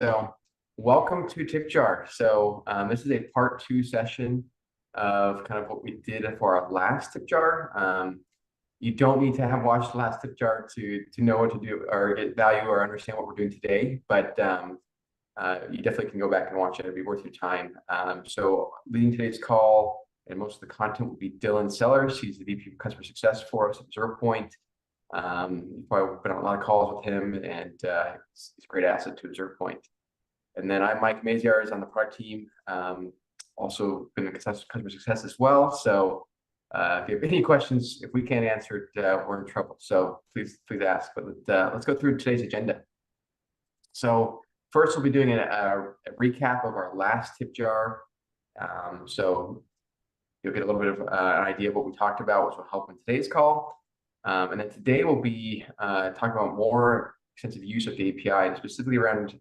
So, welcome to TipJar. This is a part two session of kind of what we did for our last TipJar. You don't need to have watched the last TipJar to know what to do or get value or understand what we're doing today, but you definitely can go back and watch it. It'll be worth your time. Leading today's call and most of the content will be Dylan Sellers. He's the VP of Customer Success for us at ObservePoint. You've probably been on a lot of calls with him, and he's a great asset to ObservePoint. And then I'm Mike Maziarz on the product team, also been in customer success as well. So if you have any questions, if we can't answer it, we're in trouble. So please ask. But let's go through today's agenda. So first, we'll be doing a recap of our last TipJar. So you'll get a little bit of an idea of what we talked about, which will help in today's call. And then today we'll be talking about more extensive use of the API, and specifically around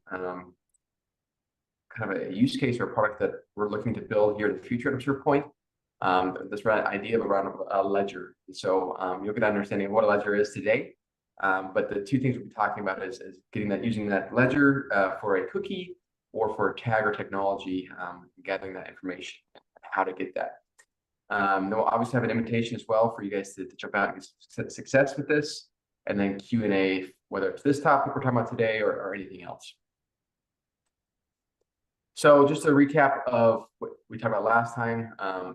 kind of a use case or a product that we're looking to build here in the future at ObservePoint. This idea of around a ledger. So you'll get an understanding of what a ledger is today. But the two things we'll be talking about is using that ledger for a cookie or for a tag or technology, gathering that information, how to get that. Then we'll obviously have an invitation as well for you guys to jump out and get success with this, and then Q&A, whether it's this topic we're talking about today or anything else. So just a recap of what we talked about last time,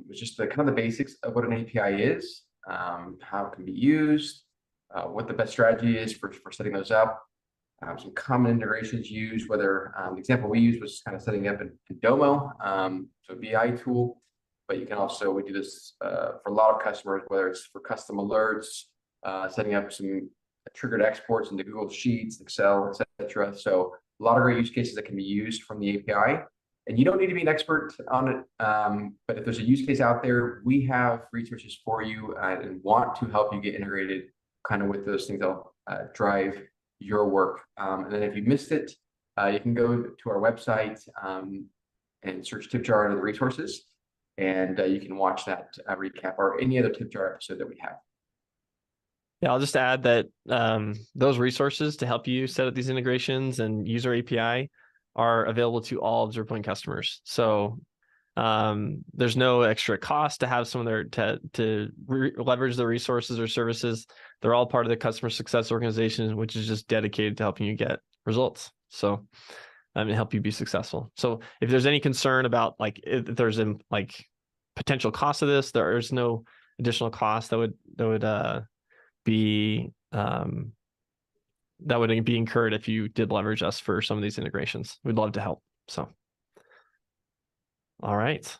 was just the kind of the basics of what an API is, how it can be used, what the best strategy is for setting those up, some common integrations used, whether the example we used was kind of setting up in Domo, so a BI tool. But you can also, we do this for a lot of customers, whether it's for custom alerts, setting up some triggered exports into Google Sheets, Excel, etc. So a lot of great use cases that can be used from the API. And you don't need to be an expert on it, but if there's a use case out there, we have resources for you and want to help you get integrated kind of with those things that'll drive your work. And then if you missed it, you can go to our website and search TipJar under the resources, and you can watch that recap or any other TipJar episode that we have. Yeah, I'll just add that those resources to help you set up these integrations and use our API are available to all ObservePoint customers. So there's no extra cost to have someone there to leverage the resources or services. They're all part of the customer success organization, which is just dedicated to helping you get results. So and help you be successful. So if there's any concern about if there's potential cost of this, there is no additional cost that would be incurred if you did leverage us for some of these integrations. We'd love to help. So, all right.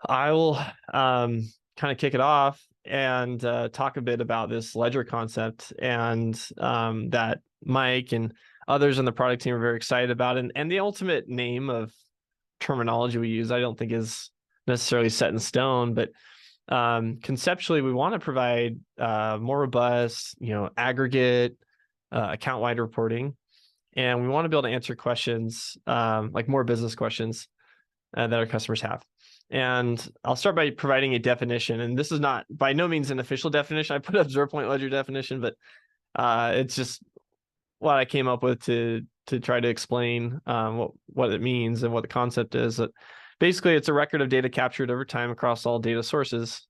I will kind of kick it off and talk a bit about this ledger concept, and that Mike and others on the product team are very excited about. And the ultimate name of terminology we use, I don't think is necessarily set in stone, but conceptually, we want to provide more robust, aggregate, account-wide reporting, and we want to be able to answer questions like more business questions that our customers have. And I'll start by providing a definition, and this is not by no means an official definition. I put ObservePoint ledger definition, but it's just what I came up with to try to explain what it means and what the concept is. That basically, it's a record of data captured over time across all data sources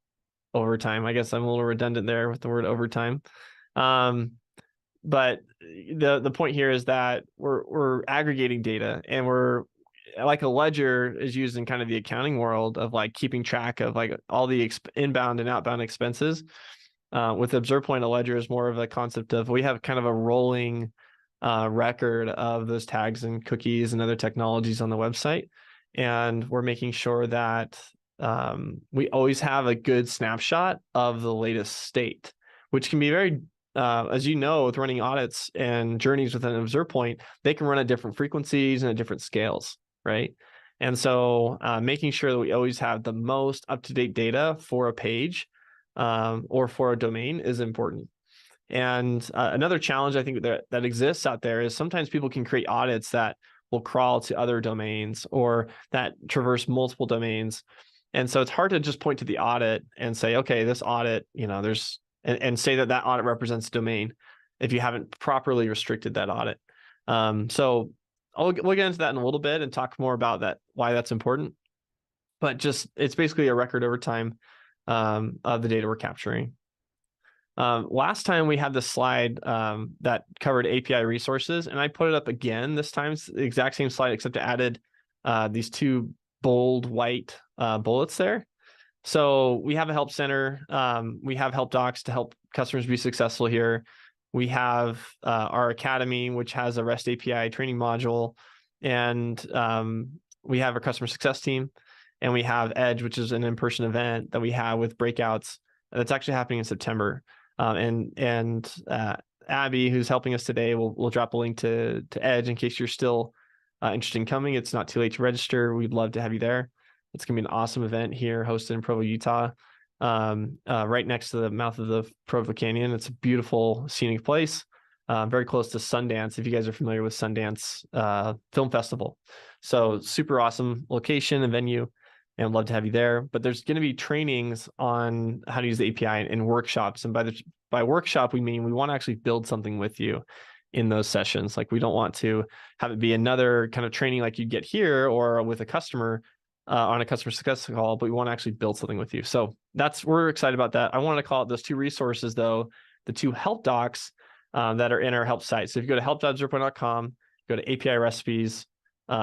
over time. I guess I'm a little redundant there with the word over time. But the point here is that we're aggregating data, and we're like a ledger is used in kind of the accounting world of keeping track of all the inbound and outbound expenses. With ObservePoint, a ledger is more of a concept of we have kind of a rolling record of those tags and cookies and other technologies on the website. And we're making sure that we always have a good snapshot of the latest state, which can be very, as you know, with running audits and journeys within ObservePoint, they can run at different frequencies and at different scales, right? And so making sure that we always have the most up-to-date data for a page or for a domain is important. And another challenge I think that exists out there is sometimes people can create audits that will crawl to other domains or that traverse multiple domains. And so it's hard to just point to the audit and say, okay, this audit, and say that audit represents domain if you haven't properly restricted that audit. So we'll get into that in a little bit and talk more about that, why that's important. But just it's basically a record over time of the data we're capturing. Last time we had this slide that covered API resources, and I put it up again this time. It's the exact same slide, except I added these two bold white bullets there. So we have a help center. We have help docs to help customers be successful here. We have our academy, which has a REST API training module, and we have our customer success team, and we have Edge, which is an in-person event that we have with breakouts. That's actually happening in September. And Abby, who's helping us today, will drop a link to Edge in case you're still interested in coming. It's not too late to register. We'd love to have you there. It's going to be an awesome event here hosted in Provo, Utah, right next to the mouth of the Provo Canyon. It's a beautiful scenic place, very close to Sundance, if you guys are familiar with Sundance Film Festival. So super awesome location and venue, and I'd love to have you there. But there's going to be trainings on how to use the API and workshops. And by workshop, we mean we want to actually build something with you in those sessions. Like we don't want to have it be another kind of training like you get here or with a customer on a customer success call, but we want to actually build something with you. So we're excited about that. I wanted to call out those two resources though, the two help docs that are in our help site. So if you go to help.observepoint.com, go to API recipes,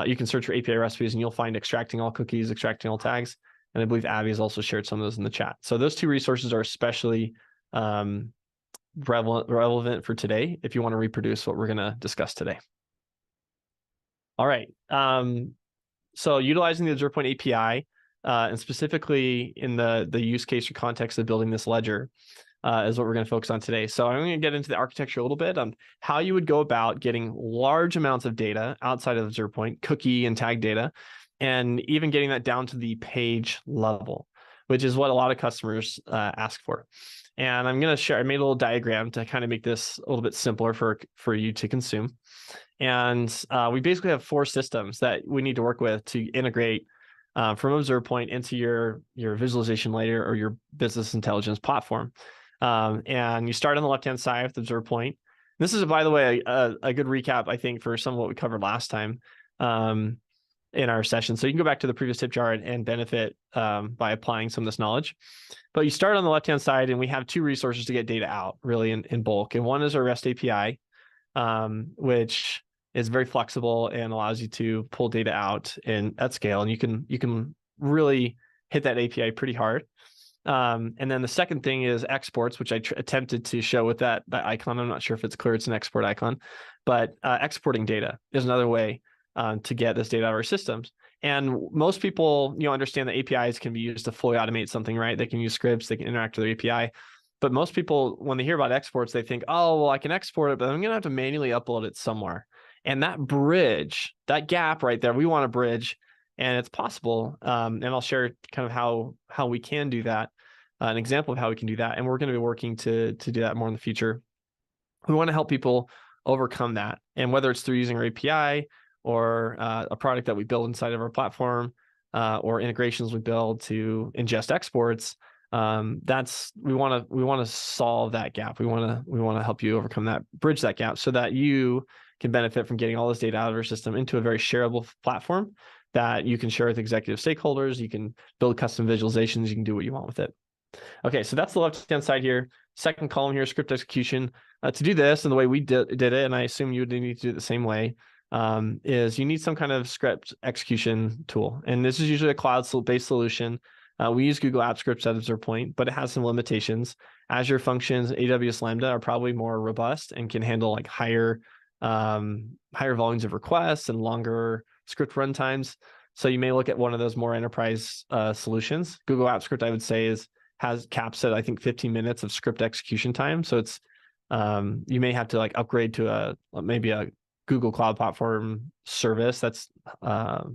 you can search for API recipes and you'll find extracting all cookies, extracting all tags. And I believe Abby has also shared some of those in the chat. So those two resources are especially relevant for today if you want to reproduce what we're going to discuss today. All right. So utilizing the ObservePoint API, and specifically in the use case or context of building this ledger, is what we're going to focus on today. So I'm going to get into the architecture a little bit on how you would go about getting large amounts of data outside of ObservePoint, cookie and tag data, and even getting that down to the page level, which is what a lot of customers ask for. And I'm going to share, I made a little diagram to kind of make this a little bit simpler for you to consume. And we basically have 4 systems that we need to work with to integrate from ObservePoint into your visualization layer or your business intelligence platform. And you start on the left-hand side with ObservePoint. This is, by the way, a good recap, I think, for some of what we covered last time in our session. So you can go back to the previous TipJar and benefit by applying some of this knowledge. But you start on the left-hand side, and we have 2 resources to get data out, really, in bulk. And one is our REST API, which is very flexible and allows you to pull data out at scale. And you can really hit that API pretty hard. And then the second thing is exports, which I attempted to show with that icon. I'm not sure if it's clear it's an export icon, but exporting data is another way to get this data out of our systems. And most people, understand that APIs can be used to fully automate something, right? They can use scripts, they can interact with their API. But most people, when they hear about exports, they think, oh, well, I can export it, but I'm going to have to manually upload it somewhere. And that bridge, that gap right there, we want to bridge, and it's possible. And I'll share kind of how we can do that, an example of how we can do that. And we're going to be working to do that more in the future. We want to help people overcome that. And whether it's through using our API or a product that we build inside of our platform or integrations we build to ingest exports, we want to solve that gap. We want to help you overcome that, bridge that gap, so that you can benefit from getting all this data out of our system into a very shareable platform that you can share with executive stakeholders. You can build custom visualizations. You can do what you want with it. Okay, so that's the left-hand side here. Second column here, script execution. To do this, and the way we did it, and I assume you would need to do it the same way, is you need some kind of script execution tool. And this is usually a cloud-based solution. We use Google Apps Scripts at ObservePoint, but it has some limitations. Azure Functions, AWS Lambda are probably more robust and can handle like higher volumes of requests and longer script runtimes. So you may look at one of those more enterprise solutions. Google Apps Script, I would say, has caps at, I think, 15 minutes of script execution time. So it's you may have to like upgrade to maybe a Google Cloud Platform service that's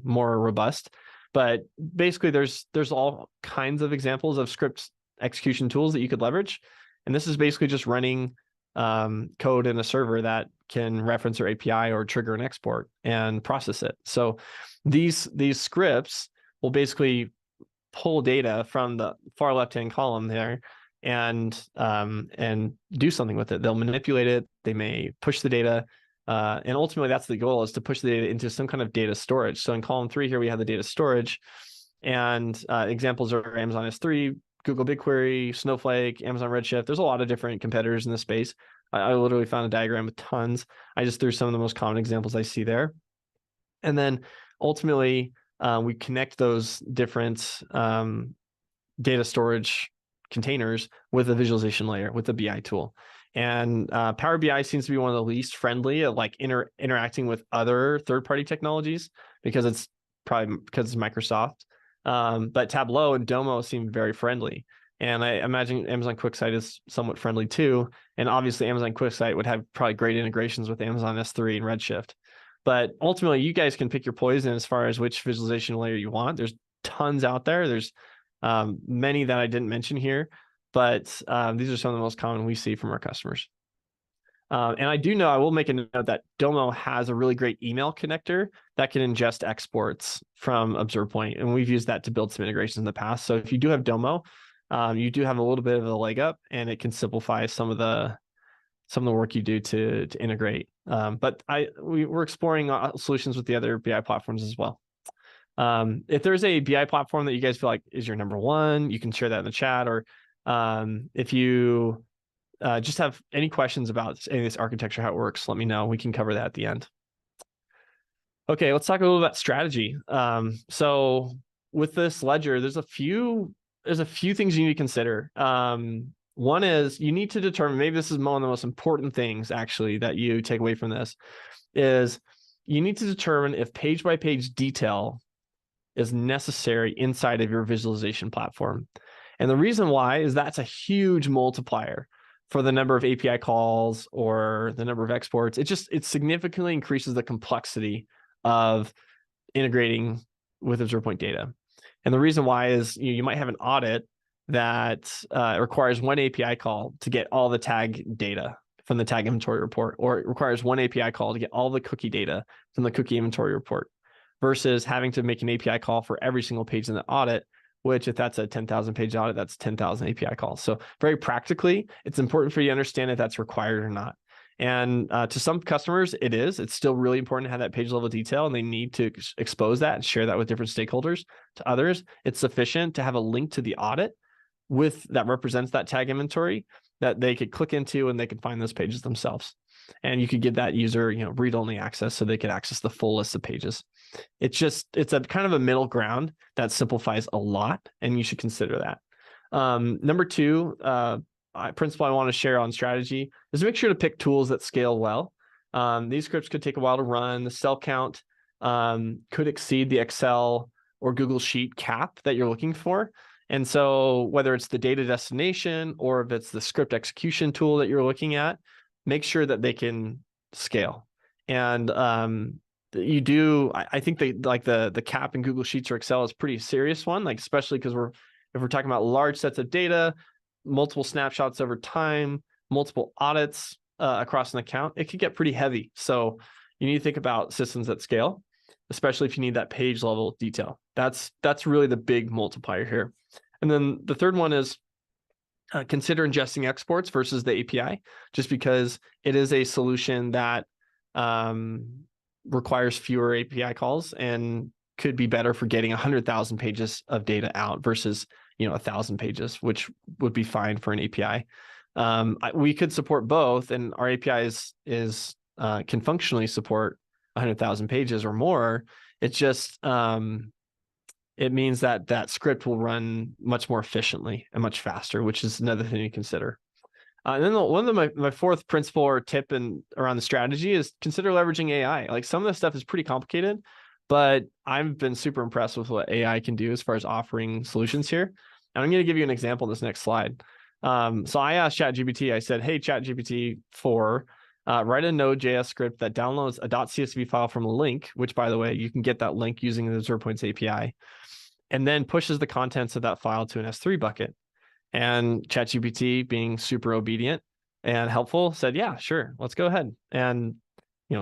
more robust. But basically, there's all kinds of examples of script execution tools that you could leverage. And this is basically just running code in a server that can reference your API or trigger an export and process it. So these scripts will basically pull data from the far left-hand column there and do something with it. They'll manipulate it. They may push the data. And ultimately, that's the goal, is to push the data into some kind of data storage. So in column 3 here, we have the data storage, and examples are Amazon S3, Google BigQuery, Snowflake, Amazon Redshift. There's a lot of different competitors in this space. I literally found a diagram with tons. I just threw some of the most common examples I see there. And then ultimately, we connect those different data storage containers with a visualization layer, with the BI tool. And Power BI seems to be one of the least friendly at like interacting with other third-party technologies, because it's probably because it's Microsoft. But Tableau and Domo seem very friendly. And I imagine Amazon QuickSight is somewhat friendly too. And obviously Amazon QuickSight would have probably great integrations with Amazon S3 and Redshift. But ultimately, you guys can pick your poison as far as which visualization layer you want. There's tons out there. There's many that I didn't mention here, but these are some of the most common we see from our customers. And I do know, I will make a note that Domo has a really great email connector that can ingest exports from ObservePoint, and we've used that to build some integrations in the past. So if you do have Domo, you do have a little bit of a leg up, and it can simplify some of the work you do to integrate. But we're exploring solutions with the other BI platforms as well. If there's a BI platform that you guys feel like is your number one, you can share that in the chat, or if you just have any questions about any of this architecture, how it works, let me know. We can cover that at the end. Okay, let's talk a little about strategy. So with this ledger, there's a few things you need to consider. One is you need to determine, maybe this is one of the most important things actually that you take away from this, is you need to determine if page-by-page detail is necessary inside of your visualization platform. And the reason why is that's a huge multiplier for the number of API calls or the number of exports. It significantly increases the complexity of integrating with ObservePoint data. And the reason why is you might have an audit that requires one API call to get all the tag data from the tag inventory report, or it requires one API call to get all the cookie data from the cookie inventory report, versus having to make an API call for every single page in the audit, which if that's a 10,000 page audit, that's 10,000 API calls. So very practically, it's important for you to understand if that's required or not. And to some customers, it's still really important to have that page level detail, and they need to expose that and share that with different stakeholders. To others, it's sufficient to have a link to the audit that represents that tag inventory that they could click into, and they could find those pages themselves. And you could give that user, read-only access, so they could access the full list of pages. It's a kind of a middle ground that simplifies a lot, and you should consider that. Number two, principle I want to share on strategy is make sure to pick tools that scale well. These scripts could take a while to run. The cell count could exceed the Excel or Google Sheet cap that you're looking for. And so whether it's the data destination or if it's the script execution tool that you're looking at, make sure that they can scale. And I think the cap in Google Sheets or Excel is a pretty serious one, like especially because if we're talking about large sets of data, multiple snapshots over time, multiple audits across an account, it could get pretty heavy. So you need to think about systems that scale, especially if you need that page level detail. That's really the big multiplier here. And then the third one is consider ingesting exports versus the API, just because it is a solution that requires fewer API calls and could be better for getting 100,000 pages of data out versus 1,000 pages, which would be fine for an API. We could support both, and our API can functionally support 100,000 pages or more. It's just it means that script will run much more efficiently and much faster, which is another thing to consider. And then one of my fourth principle or tip around the strategy is consider leveraging AI. Like, some of this stuff is pretty complicated, but I've been super impressed with what AI can do as far as offering solutions here. And I'm going to give you an example in this next slide. So I asked ChatGPT, I said, hey, ChatGPT 4, write a Node.js script that downloads a .csv file from a link, which, by the way, you can get that link using the ObservePoint's API, and then pushes the contents of that file to an S3 bucket. And ChatGPT, being super obedient and helpful, said, yeah, sure, let's go ahead. And,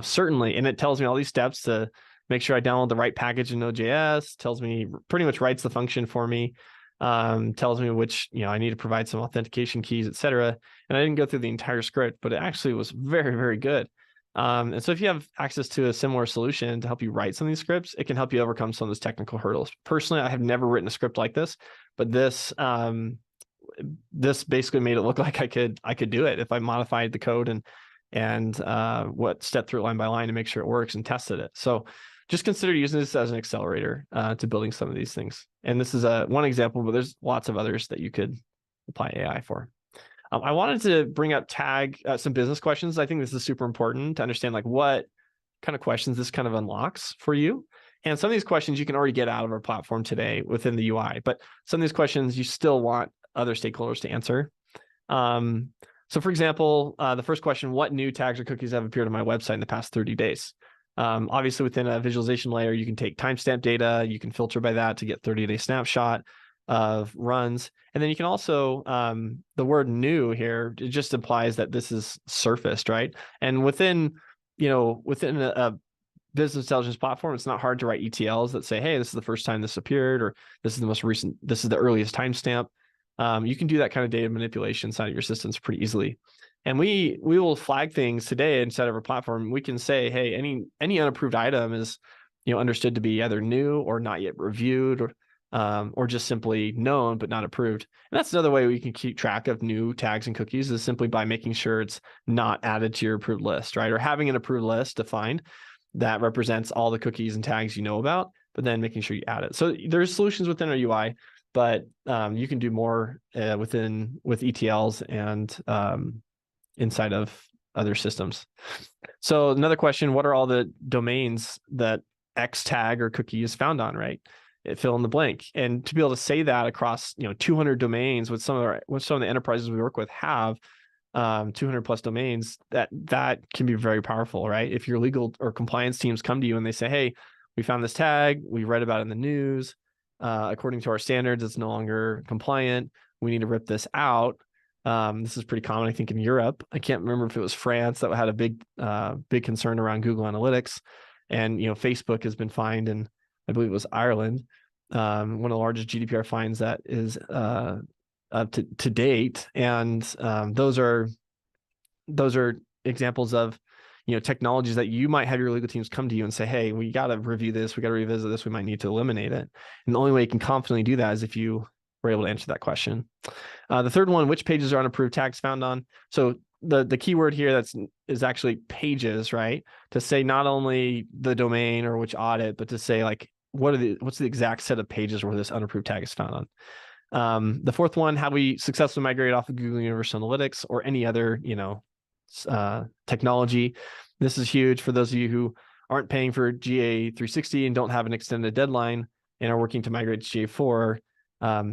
certainly, and it tells me all these steps to make sure I download the right package in Node.js, tells me, pretty much writes the function for me, tells me which, I need to provide some authentication keys, etc. And I didn't go through the entire script, but it actually was very, very good. And so if you have access to a similar solution to help you write some of these scripts, it can help you overcome some of those technical hurdles. Personally, I have never written a script like this, but this basically made it look like I could do it if I modified the code and what step through it line by line to make sure it works and tested it. So just consider using this as an accelerator to building some of these things. And this is one example, but there's lots of others that you could apply AI for. I wanted to bring up some business questions. I think this is super important to understand like what kind of questions this kind of unlocks for you. And some of these questions you can already get out of our platform today within the UI, but some of these questions you still want other stakeholders to answer. So for example, the first question, what new tags or cookies have appeared on my website in the past 30 days? Obviously within a visualization layer, you can take timestamp data, you can filter by that to get 30-day snapshot of runs. And then you can also, the word new here, it just implies that this is surfaced, right? And within a business intelligence platform, it's not hard to write ETLs that say, hey, this is the first time this appeared, or this is the most recent, this is the earliest timestamp. You can do that kind of data manipulation inside of your systems pretty easily. And we will flag things today inside of our platform. We can say, hey, any unapproved item is understood to be either new or not yet reviewed, or just simply known but not approved. And that's another way we can keep track of new tags and cookies, is simply by making sure it's not added to your approved list, right? Or having an approved list defined that represents all the cookies and tags you know about, but then making sure you add it. So there's solutions within our UI, but you can do more with ETLs and inside of other systems. So another question, what are all the domains that X tag or cookie is found on, right? Fill in the blank. And to be able to say that across 200 domains with some of the enterprises we work with have 200 plus domains, that can be very powerful, right? If your legal or compliance teams come to you and they say, hey, we found this tag, we read about it in the news, according to our standards, it's no longer compliant, we need to rip this out. This is pretty common, I think, in Europe. I can't remember if it was France that had a big concern around Google Analytics, and Facebook has been fined, and I believe it was Ireland, one of the largest GDPR fines that is to date. And those are examples of technologies that you might have your legal teams come to you and say, hey, we got to review this, we got to revisit this, we might need to eliminate it. And the only way you can confidently do that is if you were able to answer that question. The third one, which pages are unapproved tags found on? So the keyword here is actually pages, right? To say not only the domain or which audit, but to say like what's the exact set of pages where this unapproved tag is found on. The fourth one, have we successfully migrated off of Google Universal Analytics or any other technology? This is huge for those of you who aren't paying for GA 360 and don't have an extended deadline and are working to migrate to GA4.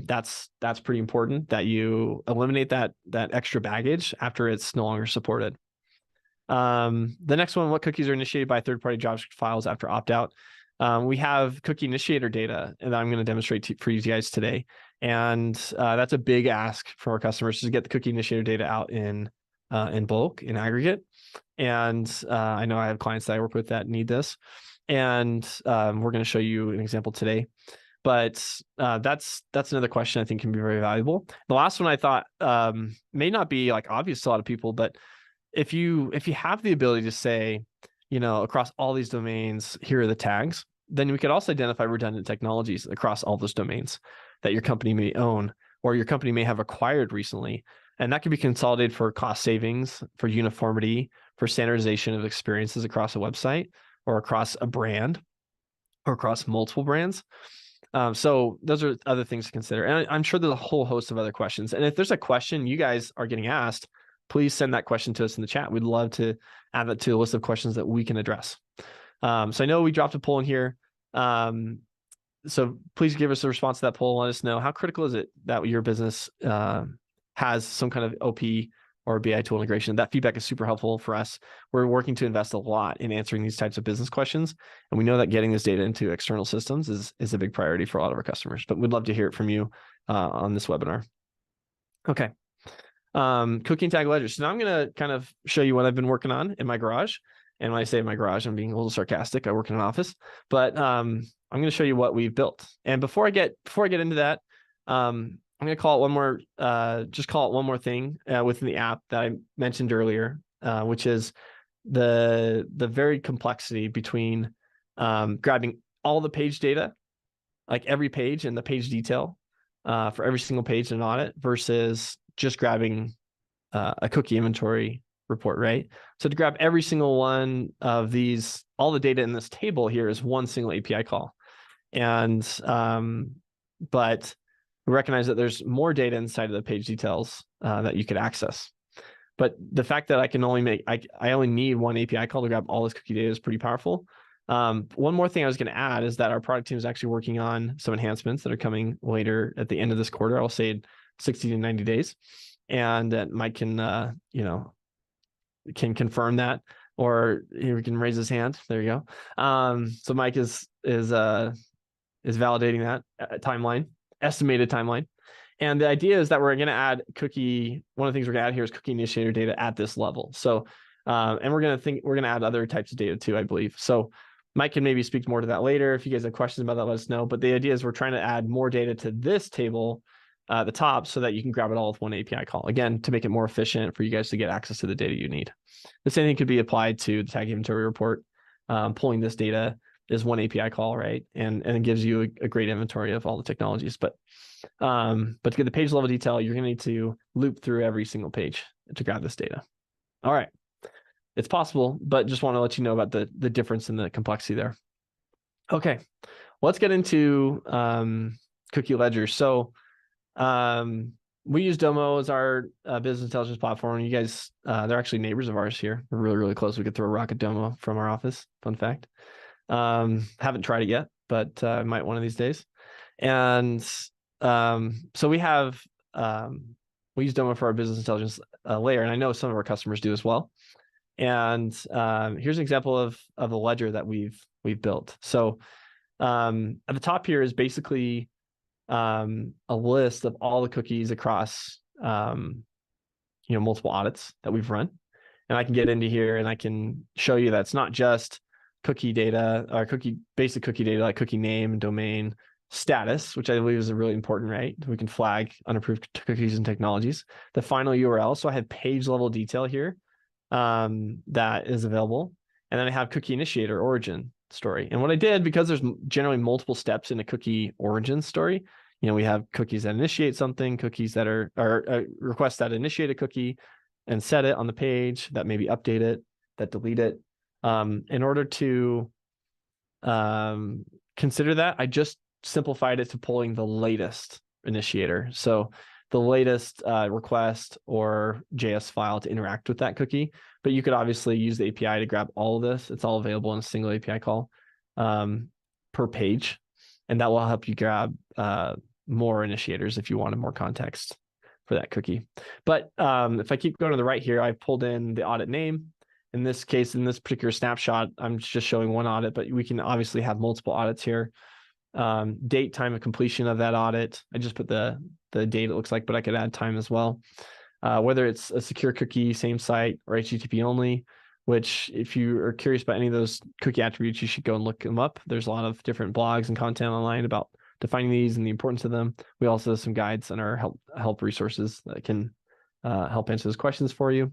That's pretty important that you eliminate that extra baggage after it's no longer supported. The next one, what cookies are initiated by third-party JavaScript files after opt-out? We have cookie initiator data that I'm going to demonstrate for you guys today. And that's a big ask from our customers to get the cookie initiator data out in bulk, in aggregate. And I know I have clients that I work with that need this. And we're going to show you an example today. But that's another question I think can be very valuable. The last one I thought may not be like obvious to a lot of people, but if you have the ability to say, across all these domains, here are the tags, then we could also identify redundant technologies across all those domains that your company may own or your company may have acquired recently. And that can be consolidated for cost savings, for uniformity, for standardization of experiences across a website or across a brand or across multiple brands. So those are other things to consider. And I'm sure there's a whole host of other questions. And if there's a question you guys are getting asked, please send that question to us in the chat. We'd love to add that to a list of questions that we can address. So I know we dropped a poll in here. So please give us a response to that poll. Let us know, how critical is it that your business has some kind of OP or BI tool integration? That feedback is super helpful for us. We're working to invest a lot in answering these types of business questions. And we know that getting this data into external systems is a big priority for a lot of our customers, but we'd love to hear it from you on this webinar. Okay. Cookie and tag ledgers. So now I'm going to kind of show you what I've been working on in my garage. And when I say my garage, I'm being a little sarcastic. I work in an office, but I'm going to show you what we've built. And before I get into that, I'm going to call it one more, just call it one more thing within the app that I mentioned earlier, which is the very complexity between grabbing all the page data, like every page and the page detail for every single page in an audit versus just grabbing a cookie inventory report, right? So to grab every single one of these, all the data in this table here is one single API call. And, but we recognize that there's more data inside of the page details that you could access. But the fact that I can only I only need one API call to grab all this cookie data is pretty powerful. One more thing I was going to add is that our product team is actually working on some enhancements that are coming later at the end of this quarter. I'll say 60 to 90 days. And that Mike can, can confirm that, or he can raise his hand. There you go. So Mike is validating that timeline, estimated timeline. And the idea is that we're going to add one of the things we're going to add here is cookie initiator data at this level. So, and we're going to add other types of data too, I believe. So Mike can maybe speak more to that later. If you guys have questions about that, let us know. But the idea is we're trying to add more data to this table at the top so that you can grab it all with one API call. Again, to make it more efficient for you guys to get access to the data you need. The same thing could be applied to the tag inventory report. Pulling this data is one API call, right? And it gives you a great inventory of all the technologies. But to get the page level detail, you're going to need to loop through every single page to grab this data. All right. It's possible, but just want to let you know about the difference in the complexity there. Okay. Let's get into cookie ledgers. So we use Domo as our business intelligence platform. You guys, they're actually neighbors of ours here. We're really, really close. We could throw a rock at Domo from our office. Fun fact. Haven't tried it yet, but might one of these days. And so we use Domo for our business intelligence layer, and I know some of our customers do as well. And here's an example of a ledger that we've built. So at the top here is basically a list of all the cookies across multiple audits that we've run. And I can get into here and I can show you that it's not just cookie data or basic cookie data like cookie name and domain status, which I believe is really important, right? We can flag unapproved cookies and technologies. The final URL. So I have page level detail here that is available. And then I have cookie initiator origin story. And what I did, because there's generally multiple steps in a cookie origin story, we have cookies that initiate something, cookies that are requests that initiate a cookie and set it on the page, that maybe update it, that delete it. In order to consider that, I just simplified it to pulling the latest initiator. So the latest request or JS file to interact with that cookie. But you could obviously use the API to grab all of this. It's all available in a single API call per page. And that will help you grab more initiators if you wanted more context for that cookie. But if I keep going to the right here, I pulled in the audit name. In this case, in this particular snapshot, I'm just showing one audit, but we can obviously have multiple audits here. Date, time of completion of that audit. I just put the date it looks like, but I could add time as well. Whether it's a secure cookie, same site, or HTTP only, which if you are curious about any of those cookie attributes, you should go and look them up. There's a lot of different blogs and content online about defining these and the importance of them. We also have some guides and our help resources that can help answer those questions for you.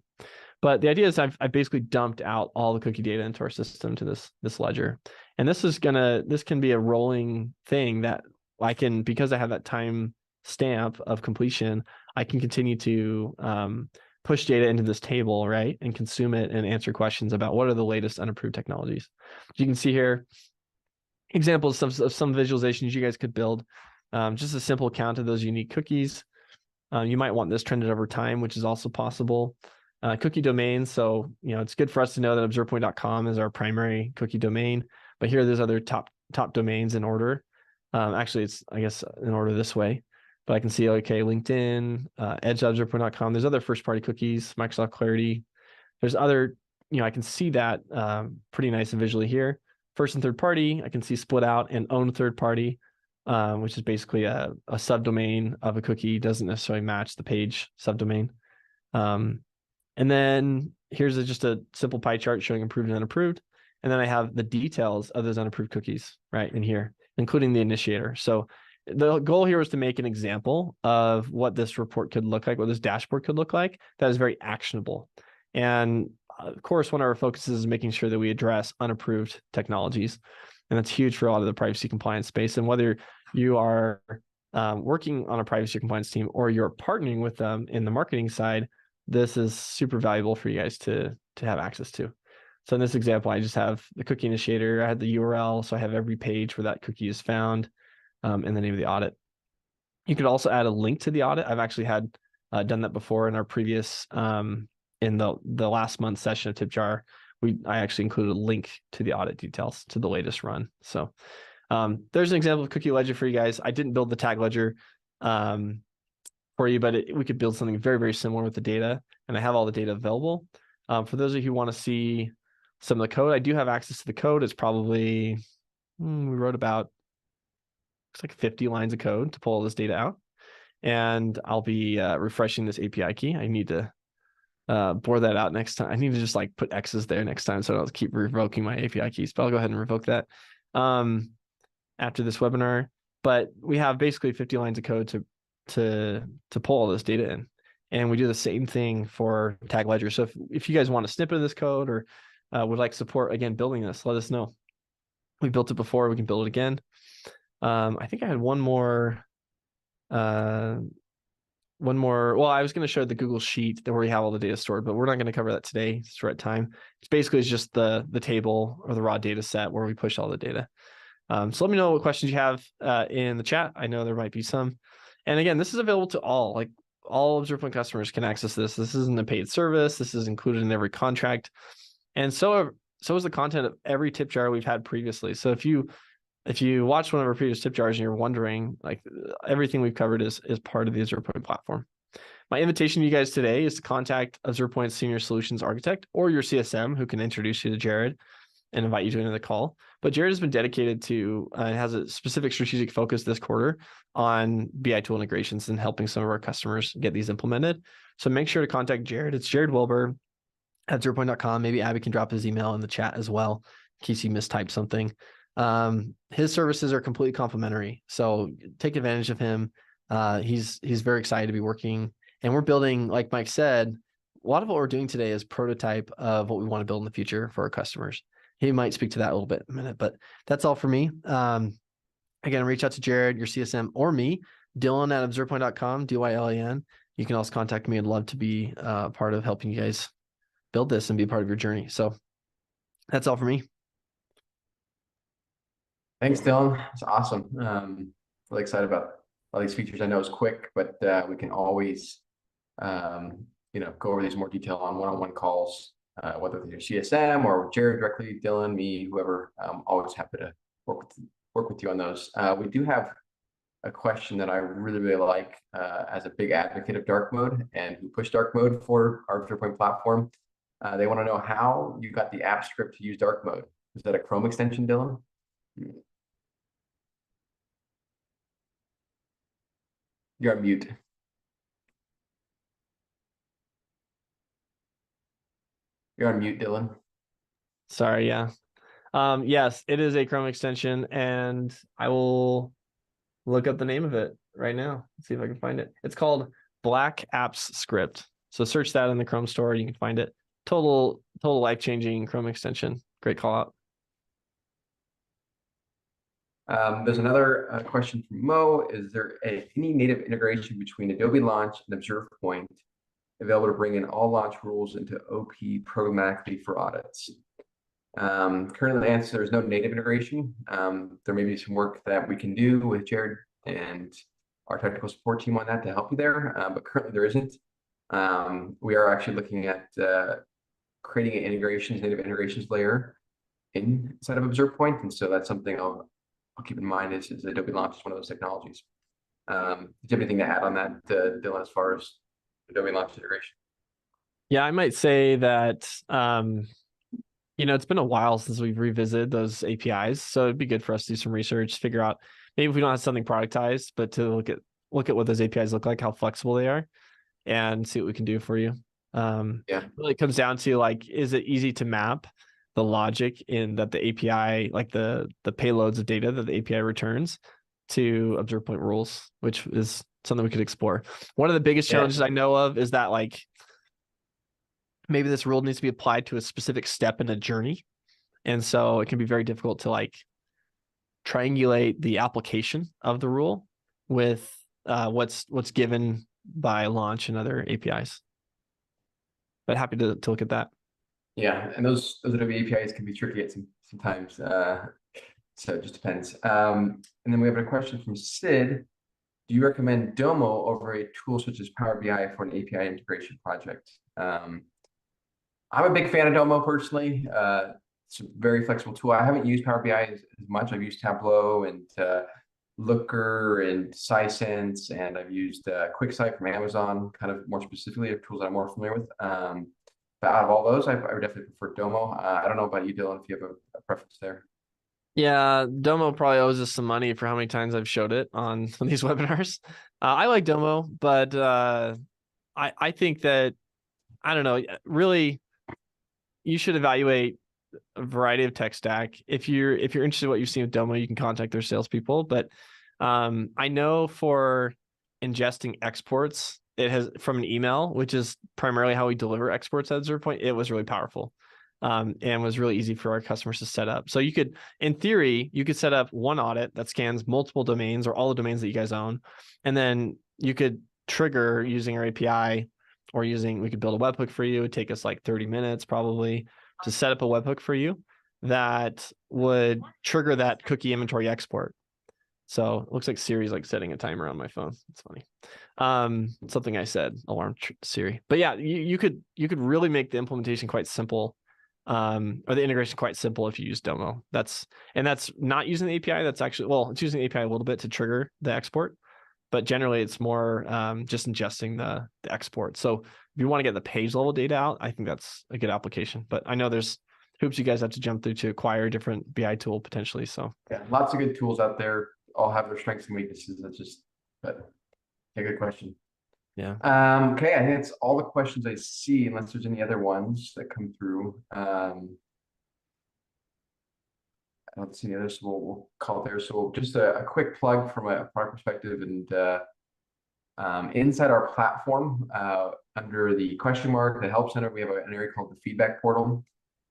But the idea is I've basically dumped out all the cookie data into our system to this ledger. And this can be a rolling thing that I can, because I have that time stamp of completion, I can continue to push data into this table, right? And consume it and answer questions about what are the latest unapproved technologies. You can see here examples of some visualizations you guys could build. Just a simple count of those unique cookies. You might want this trended over time, which is also possible. Cookie domains. So, it's good for us to know that ObservePoint.com is our primary cookie domain, but here there's other top domains in order. Actually, it's, I guess, in order this way, but I can see, okay, LinkedIn, edge.observepoint.com. There's other first-party cookies, Microsoft Clarity. There's other, I can see that pretty nice and visually here. First and third party, I can see split out and own third party, which is basically a subdomain of a cookie, doesn't necessarily match the page subdomain. And then here's just a simple pie chart showing approved and unapproved. And then I have the details of those unapproved cookies right in here, including the initiator. So the goal here was to make an example of what this report could look like, what this dashboard could look like that is very actionable. And of course, one of our focuses is making sure that we address unapproved technologies. And that's huge for a lot of the privacy compliance space. And whether you are working on a privacy compliance team or you're partnering with them in the marketing side, this is super valuable for you guys to have access to. So in this example, I just have the cookie initiator. I had the URL, so I have every page where that cookie is found, and the name of the audit. You could also add a link to the audit. I've actually had done that before in our previous in the last month's session of TipJar. I actually included a link to the audit details to the latest run. So there's an example of cookie ledger for you guys. I didn't build the tag ledger for you, but we could build something very, very similar with the data, and I have all the data available. For those of you who want to see some of the code, I do have access to the code. It's probably, we wrote about, looks like 50 lines of code to pull all this data out. And I'll be refreshing this API key. I need to bore that out next time. I need to just like put X's there next time so I don't keep revoking my API keys, but I'll go ahead and revoke that after this webinar. But we have basically 50 lines of code to pull all this data in. And we do the same thing for tag ledger. So if you guys want a snippet of this code or would like support, again, building this, let us know. We built it before, we can build it again. I think I had one more, well, I was going to show the Google Sheet where we have all the data stored, but we're not going to cover that today. It's short time. It's basically just the table or the raw data set where we push all the data. So let me know what questions you have in the chat. I know there might be some. And again, this is available to all, like all ObservePoint customers can access this. This isn't a paid service. This is included in every contract. And so is the content of every TipJar we've had previously. So if you watched one of our previous TipJars and you're wondering, like everything we've covered is part of the ObservePoint platform. My invitation to you guys today is to contact ObservePoint's Senior Solutions Architect or your CSM who can introduce you to Jared and invite you to another call. But Jared has been dedicated to and has a specific strategic focus this quarter on BI tool integrations and helping some of our customers get these implemented. So make sure to contact Jared. It's Jared Wilbur at ObservePoint.com. Maybe Abby can drop his email in the chat as well in case he mistyped something. His services are completely complimentary, so take advantage of him. He's very excited to be working, and we're building, like Mike said, a lot of what we're doing today is prototype of what we want to build in the future for our customers. He might speak to that a little bit in a minute, but that's all for me. Again, reach out to Jared, your CSM, or me, Dylan at ObservePoint.com, DYLAN. You can also contact me. I'd love to be part of helping you guys build this and be a part of your journey. So that's all for me. Thanks, Dylan. It's awesome. Really excited about all these features. I know it's quick, but we can always, go over these more detail on one-on-one calls, whether it's your CSM or Jared directly, Dylan, me, whoever. Always happy to work with you on those. We do have a question that I really, really like as a big advocate of dark mode and who pushed dark mode for our ObservePoint platform. They want to know how you got the app script to use dark mode. Is that a Chrome extension, Dylan? You're on mute. You're on mute, Dylan. Sorry, yeah. Yes, it is a Chrome extension, and I will look up the name of it right now. Let's see if I can find it. It's called Black Apps Script. So search that in the Chrome store. You can find it. Total life-changing Chrome extension. Great call out. There's another question from Mo. Is there any native integration between Adobe Launch and ObservePoint available to bring in all launch rules into OP programmatically for audits? Currently, the answer, there's no native integration. There may be some work that we can do with Jared and our technical support team on that to help you there, but currently there isn't. We are actually looking at creating an native integrations layer inside of ObservePoint, and so that's something I'll keep in mind is Adobe Launch is one of those technologies. Do you have anything to add on that, Dylan, as far as Adobe Launch integration? Yeah, I might say that, it's been a while since we've revisited those APIs. So it'd be good for us to do some research, figure out maybe if we don't have something productized, but to look at what those APIs look like, how flexible they are, and see what we can do for you. Really comes down to like, is it easy to map the logic in that the API, like the payloads of data that the API returns to ObservePoint rules, which is something we could explore. One of the biggest challenges I know of is that like maybe this rule needs to be applied to a specific step in a journey. And so it can be very difficult to like triangulate the application of the rule with what's given by launch and other APIs. But happy to look at that. Yeah, and those APIs can be tricky at sometimes. So it just depends. And then we have a question from Sid. Do you recommend Domo over a tool such as Power BI for an API integration project? I'm a big fan of Domo personally. It's a very flexible tool. I haven't used Power BI as much. I've used Tableau and Looker and Sisense, and I've used QuickSight from Amazon, kind of more specifically, of tools that I'm more familiar with. But out of all those, I would definitely prefer Domo. I don't know about you, Dylan, if you have a preference there. Yeah, Domo probably owes us some money for how many times I've showed it on some of these webinars. I like Domo, but I think that, I don't know, really, you should evaluate a variety of tech stack. If you're interested in what you've seen with Domo, you can contact their salespeople. But I know for ingesting exports, it has from an email, which is primarily how we deliver exports at ObservePoint, it was really powerful. And was really easy for our customers to set up. So you could, in theory, you could set up one audit that scans multiple domains or all the domains that you guys own. And then you could trigger using our API or we could build a webhook for you. It'd take us like 30 minutes probably to set up a webhook for you that would trigger that cookie inventory export. So it looks like Siri's like setting a timer on my phone. It's funny. Something I said, alarm Siri. But yeah, you could really make the implementation quite simple. Or the integration quite simple if you use Domo. That's not using the API. That's actually, well, it's using the API a little bit to trigger the export, but generally it's more just ingesting the export. So if you want to get the page level data out, I think that's a good application. But I know there's hoops you guys have to jump through to acquire a different BI tool potentially. So yeah, lots of good tools out there. All have their strengths and weaknesses. That's just, but a good question. Yeah. Okay, I think that's all the questions I see, unless there's any other ones that come through. I don't see any others, so we'll call it there. So just a quick plug from a product perspective, and inside our platform, under the question mark, the help center, we have an area called the feedback portal.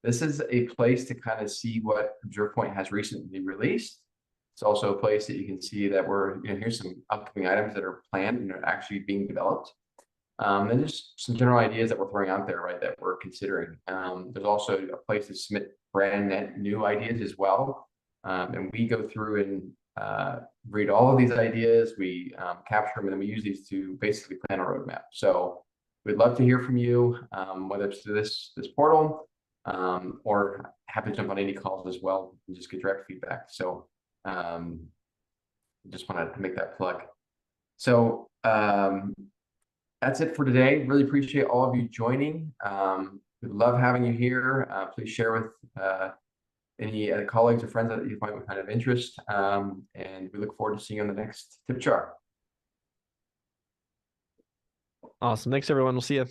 This is a place to kind of see what ObservePoint has recently released. It's also a place that you can see that here's some upcoming items that are planned and are actually being developed. And just some general ideas that we're throwing out there, right, that we're considering. There's also a place to submit brand new ideas as well. And we go through and read all of these ideas, we capture them, and then we use these to basically plan a roadmap. So we'd love to hear from you, whether it's through this portal, or happy to jump on any calls as well and just get direct feedback. So just wanted to make that plug. So that's it for today. Really appreciate all of you joining. We love having you here. Please share with any colleagues or friends that you find with kind of interest. And we look forward to seeing you on the next TipJar. Awesome. Thanks, everyone. We'll see you.